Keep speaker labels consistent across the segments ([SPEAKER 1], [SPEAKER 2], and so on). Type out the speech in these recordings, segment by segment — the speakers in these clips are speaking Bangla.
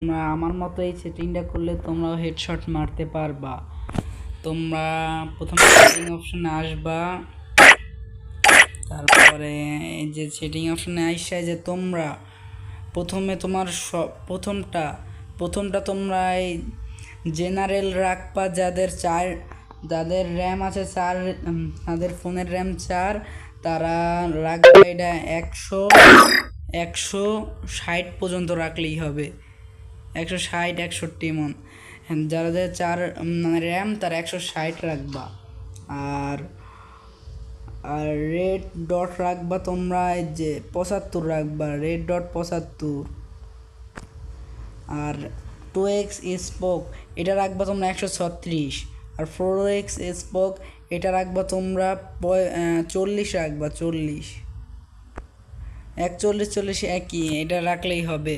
[SPEAKER 1] তোমরা আমার মতো এই সেটিংটা করলে তোমরাও হেডশট মারতে পারবা। তোমরা প্রথমে সেটিং অপশনে আসবা, তারপরে এই যে সেটিং অপশনে আইসা যে তোমরা প্রথমে তোমার প্রথমটা তোমরা এই জেনারেল রাখবা, যাদের র্যাম আছে 4, তাদের ফোনের র্যাম 4, তারা রাখবে এটা 160 পর্যন্ত রাখলেই হবে, 160 160 এমন। যাদের 4 র্যাম তার 160 রাখবা। আর রেড ডট রাখবা তোমরা এই যে 75 রাখবা, রেড ডট 75। আর 2x স্পোক এটা রাখবা তোমরা 136। আর 4x স্পোক এটা রাখবা তোমরা 40 রাখবা, 40, 41 40 একই, এটা রাখলেই হবে।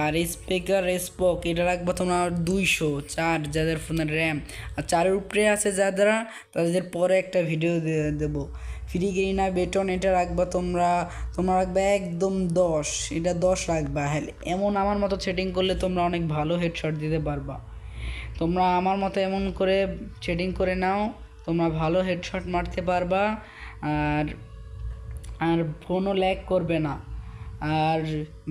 [SPEAKER 1] আর স্পিকার স্পোক এটা রাখবা তোমরা 204, যাদের ফোনের র্যাম আর 4-এর উপরে আছে যারা, তাদের পরে একটা ভিডিও দেবো। ফ্রি গ্রিনা বেটন এটা রাখবা তোমরা রাখবা একদম 10, এটা 10 রাখবা। হ্যাঁ, এমন আমার মতো সেটিং করলে তোমরা অনেক ভালো হেডশট দিতে পারবা। তোমরা আমার মতো এমন করে সেটিং করে নাও, তোমরা ভালো হেডশট মারতে পারবা। আর ফোনও ল্যাগ করবে না, আর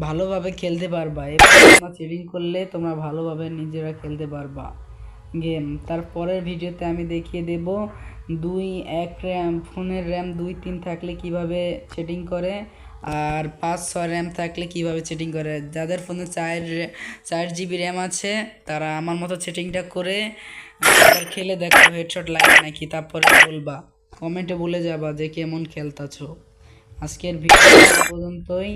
[SPEAKER 1] ভালোভাবে খেলতে পারবা। এবার তোমরা সেটিং করলে তোমরা ভালোভাবে নিজেরা খেলতে পারবা গেম। তারপরের ভিডিওতে আমি দেখিয়ে দেব 2-1 র্যাম, ফোনের র্যাম 2-3 থাকলে কিভাবে সেটিং করে, আর 5-6 র্যাম থাকলে কিভাবে সেটিং করে। যাদের ফোনে 4 জিবি র্যাম আছে তারা আমার মতো সেটিংটা করে খেলে দেখো হেডশট লাগে নাকি, তারপরে বলবা, কমেন্টে বলে যাবা যে কেমন খেলতাছো। আজকের ভিডিও পর্যন্তই।